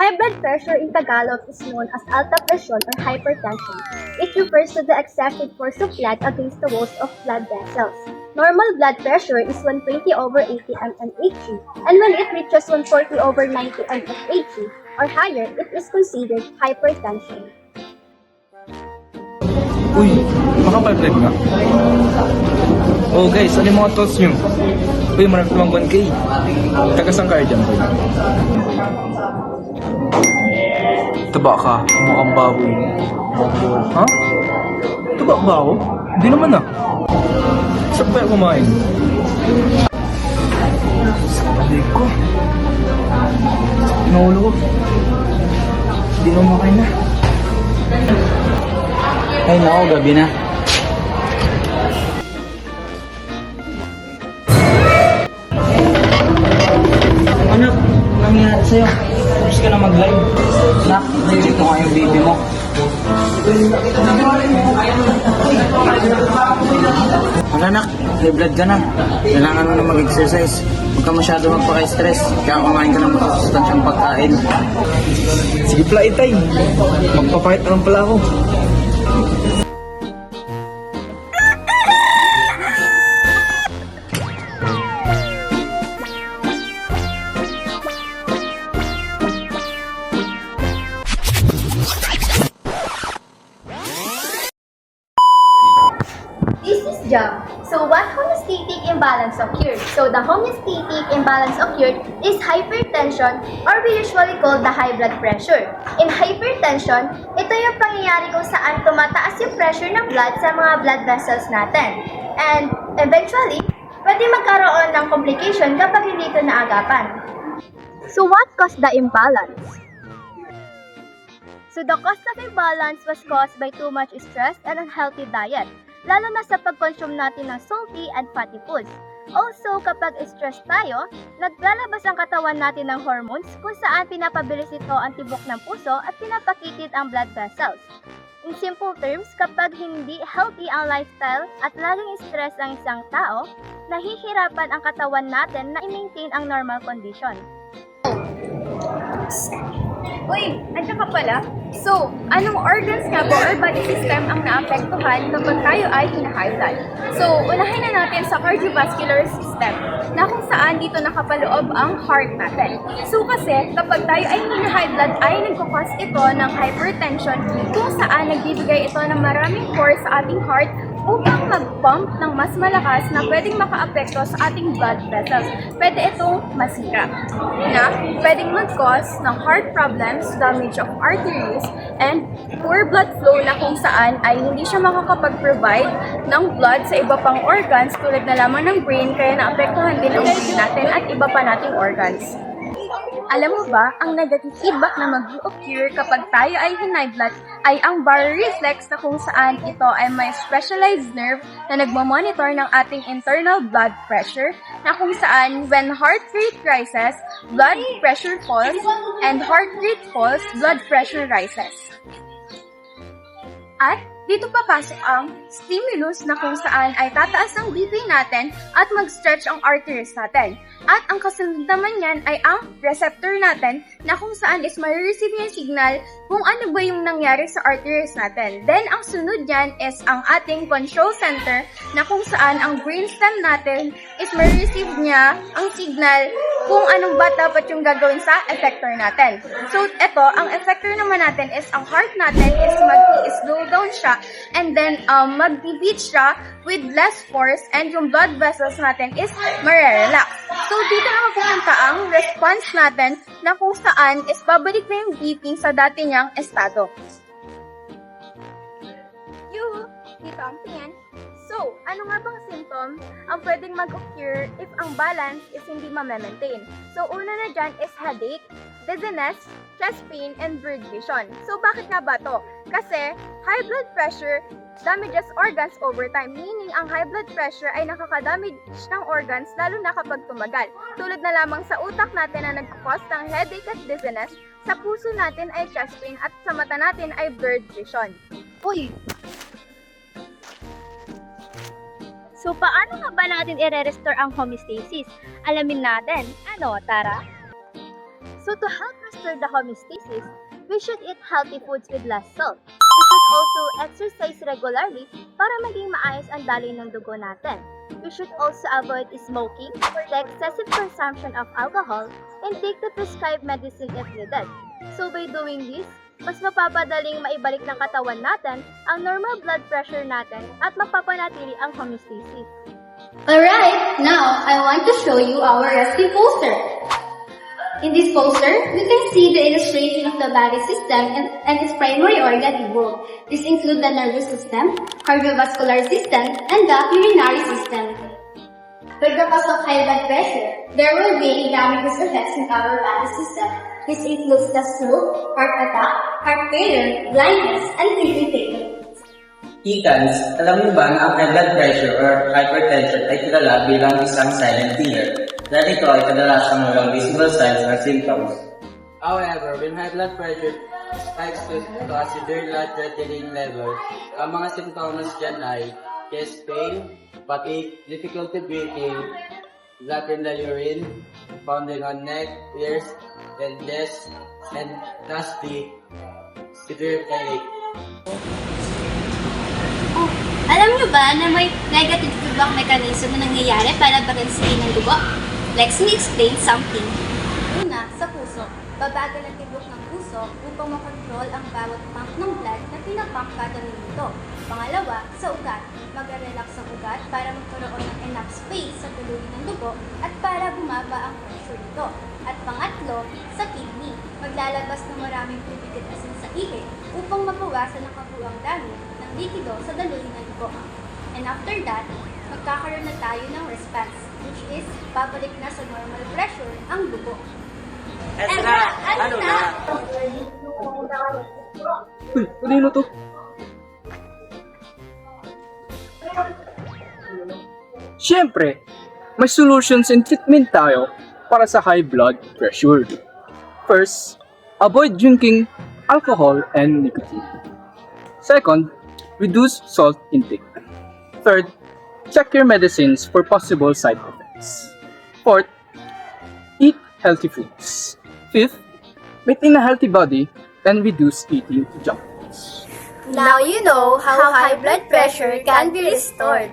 High blood pressure in Tagalog is known as alta presión or hypertension. It refers to the excessive force of blood against the walls of blood vessels. Normal blood pressure is 120/80 mmHg, and when it reaches 140/90 mmHg or higher, it is considered hypertension. Uy, makapag-live nga. Oh guys, ano yung mga thoughts nyo? Uy, marami pang 1K. Tagasang kayo dyan, boy. Taba ka, mukhang baboy. Ha? Taba ba ako? Hindi naman ah. Saan ba kumain? Sa palig ko. Naulo ko. Hindi na kumakain na. Ay nako, gabi na. Anak, nangyari sa'yo? Tapos ka na mag-live. Nak, nilito ka yung baby mo. Wala nak, may blood ka na. Kailangan mo na mag-exercise. Huwag ka masyado magpaka-stress. Kaya kumain ka ng masustansyang pagkain. Sige pala itay. Magpapahit naman pala ako. This is Jam. So what homeostatic imbalance occurred? So the homeostatic imbalance occurred is hypertension, or we usually call the high blood pressure. In hypertension, ito yung pangyayari kung saan tumataas yung pressure ng blood sa mga blood vessels natin. And eventually, pwede magkaroon ng complication kapag hindi ito naagapan. So what caused the imbalance? So the cause of imbalance was caused by too much stress and unhealthy diet, lalo na sa pag-consume natin ng salty and fatty foods. Also, kapag stress tayo, naglalabas ang katawan natin ng hormones kung saan pinapabilis ito ang tibok ng puso at pinapakitid ang blood vessels. In simple terms, kapag hindi healthy ang lifestyle at laging stress ang isang tao, nahihirapan ang katawan natin na i-maintain ang normal condition. Uy, andyan ka pala? So, anong organs nga ba or body system ang naapektuhan kapag tayo ay hina-high blood? So, unahin na natin sa cardiovascular system na kung saan dito nakapaloob ang heart natin. So, kasi kapag tayo ay hina-high blood ay nagkakos ito ng hypertension kung saan nagbibigay ito ng maraming force sa ating heart upang mag-pump ng mas malakas na pwedeng makaapekto sa ating blood vessels. Pwede itong masira na pwedeng mag-cause ng heart problems, damage of arteries, and poor blood flow na kung saan ay hindi siya makakapag-provide ng blood sa iba pang organs tulad na lamang ng brain, kaya naapektuhan din ang brain natin at iba pa nating organs. Alam mo ba, ang negative feedback na mag-occur kapag tayo ay high blood ay ang baroreflex na kung saan ito ay may specialized nerve na nagmamonitor ng ating internal blood pressure na kung saan when heart rate rises, blood pressure falls, and heart rate falls, blood pressure rises. At dito papasok ang stimulus na kung saan ay tataas ang BP natin at mag-stretch ang arteries natin. At ang kasunod naman yan ay ang receptor natin na kung saan is ma-receive yung signal kung ano ba yung nangyari sa arteries natin. Then, ang sunod yan is ang ating control center na kung saan ang brainstem natin is ma-receive niya ang signal kung anong ba dapat yung gagawin sa effector natin. So, ito, ang effector naman natin is ang heart natin is mag-slow down siya and then mag-beat siya with less force and yung blood vessels natin is marerelax. So, dito na mapupunta ang response natin na kung saan is babalik na yung beating sa dati niyang estado. Yuhu! Dito ang tingin. So, ano nga bang symptom ang pwedeng mag-occur if ang balance is hindi ma-maintain? So, una na dyan is headache, dizziness, chest pain, and blurred vision. So, bakit nga ba to? Kasi, high blood pressure damages organs over time, meaning ang high blood pressure ay nakakadamage ng organs lalo na kapag tumagal. Tulad na lamang sa utak natin na nagkakos ng headache at dizziness, sa puso natin ay chest pain at sa mata natin ay blurred vision. Uy! So, paano nga ba natin i-restore ang homeostasis? Alamin natin. Ano, Tara? So, to help restore the homeostasis, we should eat healthy foods with less salt. We should also exercise regularly para maging maayos ang daloy ng dugo natin. We should also avoid smoking, the excessive consumption of alcohol, and take the prescribed medicine if needed. So by doing this, mas mapapadaling maibalik ng katawan natin ang normal blood pressure natin at mapapanatili ang homeostasis. Alright, now I want to show you our rescue poster. In this poster, we can see the illustration of the body system and its primary organ involved. This includes the nervous system, cardiovascular system, and the urinary system. With the cause of high blood pressure, there will be damaging effects in our body system. This includes the stroke, heart attack, heart failure, blindness, and kidney failure. Etans, alam mo ba na ang high blood pressure or hypertension ay kilala bilang isang silent killer? Dahil ito ay kadalasang walang visible signs or symptoms. However, when high blood pressure spikes to a severe life-threatening level, ang mga simptomas dyan ay chest pain, fatigue, difficulty breathing, blood in the urine, pounding on neck, ears, and chest, and lastly, severe headache. Alam nyo ba na may negative feedback mechanism na nangyayari para balansehin ng dugo? Let me explain something. Una, sa puso. Babagal ang tibok ng puso upang makontrol ang bawat pump ng blood na pinapump kada minuto. Pangalawa, sa ugat. Mag-relax ang ugat para magkaroon ng enough space sa tuluyan ng dugo at para bumaba ang pressure nito. At pangatlo, sa kidney. Maglalabas ng maraming tubig at asin sa ihip upang mabawasan ang kabuuang dami ng likido sa daloy ng dugo. And after that, magkakaroon na tayo ng response, which is babalik na sa normal pressure ang dugo. Ezra, ano na? Uy, kanino to? Siyempre, may solutions and treatment tayo para sa high blood pressure. First, avoid drinking alcohol and nicotine. Second, reduce salt intake. Third, check your medicines for possible side effects. Fourth, eat healthy foods. Fifth, maintain a healthy body and reduce eating junk foods. Now you know how high blood pressure can be restored.